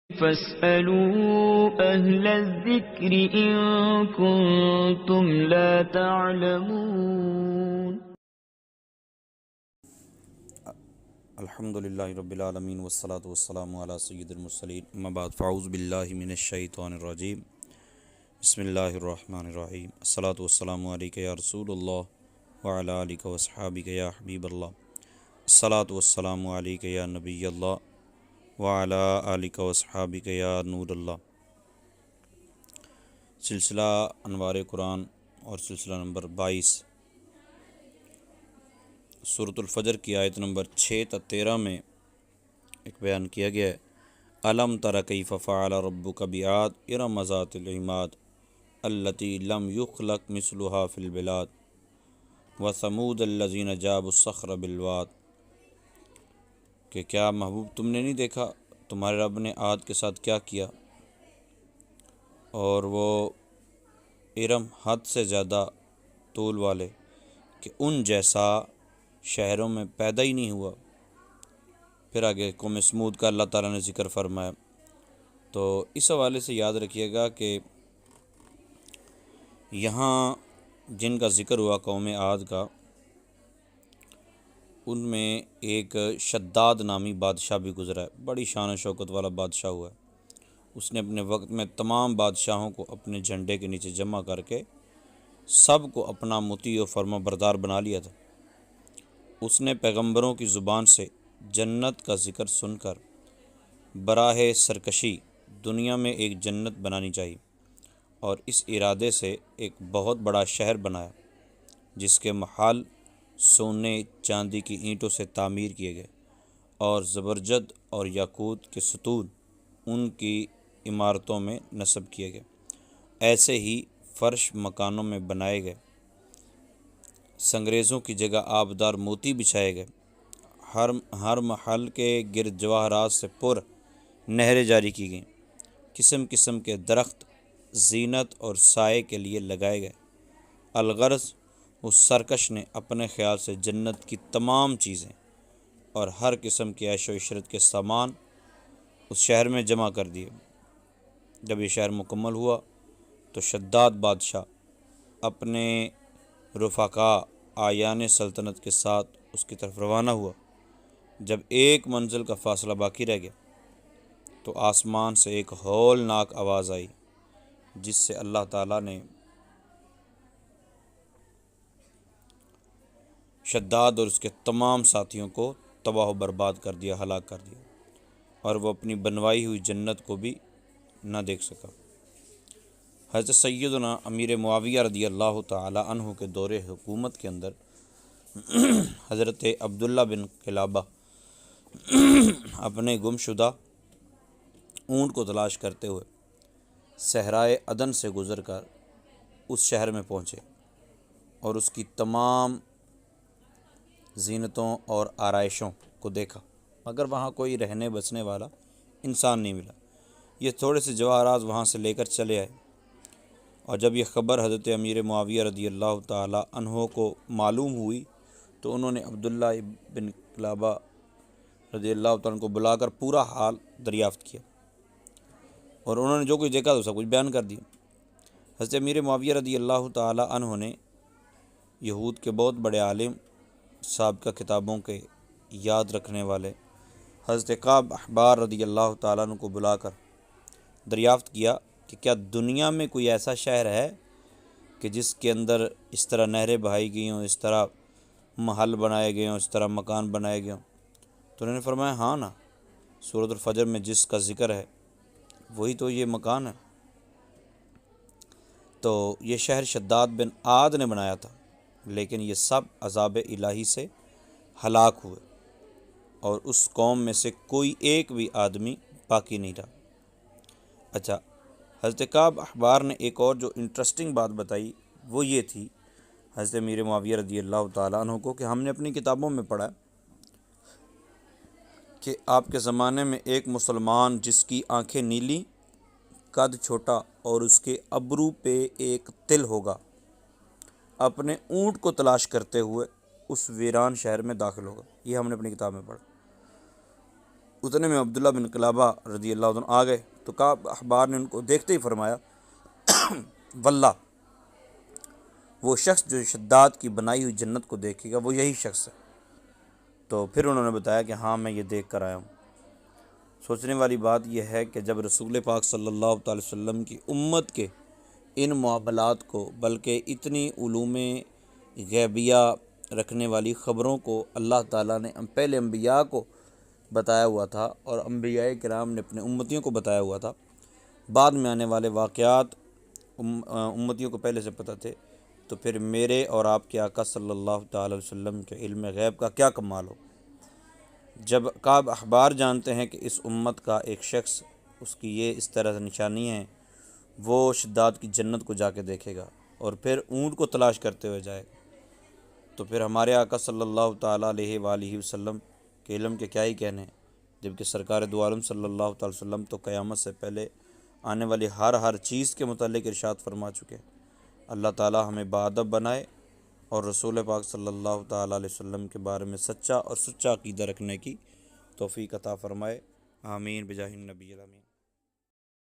فاسألوا أهل الذكر إن كنتم لا تعلمون. الحمد للہ رب العالمین والصلاة والسلام علی سید المرسلین اما بعد فاعوذ باللہ من الشیطان الرجیم بسم اللہ الرحمن الرحیم الصلاة والسلام علیک یا رسول اللہ وعلی آلک واصحابک یا حبیب اللہ الصلاة والسلام علیک یا نبی اللہ وعلی آلک واصحابک یا نور اللہ. سلسلہ انوار قرآن اور سلسلہ نمبر 22 سورۃ الفجر کی آیت نمبر 6 تا 13 میں ایک بیان کیا گیا ہے. الم تر کیف فعل ربک بعاد ارم ذات العماد التی لم یخلق مثلها فی البلاد وثمود الذین جابوا الصخر بالواد. کہ کیا محبوب تم نے نہیں دیکھا تمہارے رب نے عاد کے ساتھ کیا کیا، اور وہ ارم حد سے زیادہ طول والے کہ ان جیسا شہروں میں پیدا ہی نہیں ہوا. پھر آگے قوم سمود کا اللہ تعالیٰ نے ذکر فرمایا. تو اس حوالے سے یاد رکھیے گا کہ یہاں جن کا ذکر ہوا قوم عاد کا، ان میں ایک شداد نامی بادشاہ بھی گزرا ہے. بڑی شان و شوکت والا بادشاہ ہوا ہے. اس نے اپنے وقت میں تمام بادشاہوں کو اپنے جھنڈے کے نیچے جمع کر کے سب کو اپنا مطیع و فرما بردار بنا لیا تھا. اس نے پیغمبروں کی زبان سے جنت کا ذکر سن کر براہ سرکشی دنیا میں ایک جنت بنانی چاہیے، اور اس ارادے سے ایک بہت بڑا شہر بنایا جس کے محل سونے چاندی کی اینٹوں سے تعمیر کیے گئے اور زبرجد اور یاقوت کے ستون ان کی عمارتوں میں نصب کیے گئے. ایسے ہی فرش مکانوں میں بنائے گئے، سنگریزوں کی جگہ آبدار موتی بچھائے گئے، ہر محل کے گرد جواہرات سے پر نہریں جاری کی گئیں، قسم قسم کے درخت زینت اور سائے کے لیے لگائے گئے. الغرض اس سرکش نے اپنے خیال سے جنت کی تمام چیزیں اور ہر قسم کی عیش و عشرت کے سامان اس شہر میں جمع کر دیے. جب یہ شہر مکمل ہوا تو شداد بادشاہ اپنے رفقا آیان سلطنت کے ساتھ اس کی طرف روانہ ہوا. جب ایک منزل کا فاصلہ باقی رہ گیا تو آسمان سے ایک ہولناک آواز آئی جس سے اللہ تعالیٰ نے شداد اور اس کے تمام ساتھیوں کو تباہ و برباد کر دیا، ہلاک کر دیا، اور وہ اپنی بنوائی ہوئی جنت کو بھی نہ دیکھ سکا. حضرت سیدنا امیر معاویہ رضی اللہ تعالی عنہ کے دور حکومت کے اندر حضرت عبداللہ بن قلابہ اپنے گم شدہ اونٹ کو تلاش کرتے ہوئے صحرائے عدن سے گزر کر اس شہر میں پہنچے اور اس کی تمام زینتوں اور آرائشوں کو دیکھا، مگر وہاں کوئی رہنے بسنے والا انسان نہیں ملا. یہ تھوڑے سے جواہرات وہاں سے لے کر چلے آئے، اور جب یہ خبر حضرت امیر معاویہ رضی اللہ تعالی عنہ کو معلوم ہوئی تو انہوں نے عبداللہ بن قلابہ رضی اللہ تعالیٰ عنہ کو بلا کر پورا حال دریافت کیا، اور انہوں نے جو کچھ دیکھا تو سب کچھ بیان کر دیا. حضرت امیر معاویہ رضی اللہ تعالی عنہ نے یہود کے بہت بڑے عالم، سابقہ کتابوں کے یاد رکھنے والے حضرت کعب احبار رضی اللہ تعالیٰ عنہ کو بلا کر دریافت کیا کہ کیا دنیا میں کوئی ایسا شہر ہے کہ جس کے اندر اس طرح نہریں بہائی گئی ہوں، اس طرح محل بنائے گئے ہوں، اس طرح مکان بنائے گئے ہوں؟ تو انہوں نے فرمایا ہاں نا، سورۃ الفجر میں جس کا ذکر ہے وہی تو یہ مکان ہے. تو یہ شہر شداد بن عاد نے بنایا تھا، لیکن یہ سب عذاب الہی سے ہلاک ہوئے اور اس قوم میں سے کوئی ایک بھی آدمی باقی نہیں رہا. اچھا، حضرت کعب احبار نے ایک اور جو انٹرسٹنگ بات بتائی وہ یہ تھی حضرت امیر معاویہ رضی اللہ تعالیٰ عنہ کو، کہ ہم نے اپنی کتابوں میں پڑھا کہ آپ کے زمانے میں ایک مسلمان جس کی آنکھیں نیلی، قد چھوٹا اور اس کے ابرو پہ ایک تل ہوگا، اپنے اونٹ کو تلاش کرتے ہوئے اس ویران شہر میں داخل ہوگا. یہ ہم نے اپنی کتاب میں پڑھا. اتنے میں عبداللہ بن قلابہ رضی اللہ عنہ آ گئے تو کعب احبار نے ان کو دیکھتے ہی فرمایا واللہ وہ شخص جو شداد کی بنائی ہوئی جنت کو دیکھے گا وہ یہی شخص ہے۔ تو پھر انہوں نے بتایا کہ ہاں میں یہ دیکھ کر آیا ہوں۔ سوچنے والی بات یہ ہے کہ جب رسول پاک صلی اللہ تعالی وسلم کی امت کے ان معاملات کو، بلکہ اتنی علوم غیبیہ رکھنے والی خبروں کو اللہ تعالیٰ نے پہلے انبیاء کو بتایا ہوا تھا اور انبیاء کرام نے اپنے امتیوں کو بتایا ہوا تھا، بعد میں آنے والے واقعات امتیوں کو پہلے سے پتہ تھے، تو پھر میرے اور آپ کے آقا صلی اللہ تعالی وسلم کے علم غیب کا کیا کمال ہو۔ جب کعب احبار جانتے ہیں کہ اس امت کا ایک شخص، اس کی یہ اس طرح سے نشانی ہے، وہ شداد کی جنت کو جا کے دیکھے گا اور پھر اونٹ کو تلاش کرتے ہوئے جائے گا، تو پھر ہمارے آقا صلی اللہ تعالیٰ علیہ وآلہ وسلم کے علم کے کیا ہی کہنے ہیں، جبکہ سرکار دو عالم صلی اللہ تعالی وسلم تو قیامت سے پہلے آنے والی ہر چیز کے متعلق ارشاد فرما چکے ہیں۔ اللہ تعالیٰ ہمیں باادب بنائے اور رسول پاک صلی اللہ تعالیٰ علیہ وسلم کے بارے میں سچا اور سچا عقیدہ رکھنے کی توفیق عطا فرمائے۔ آمین بجاہ النبی الامین۔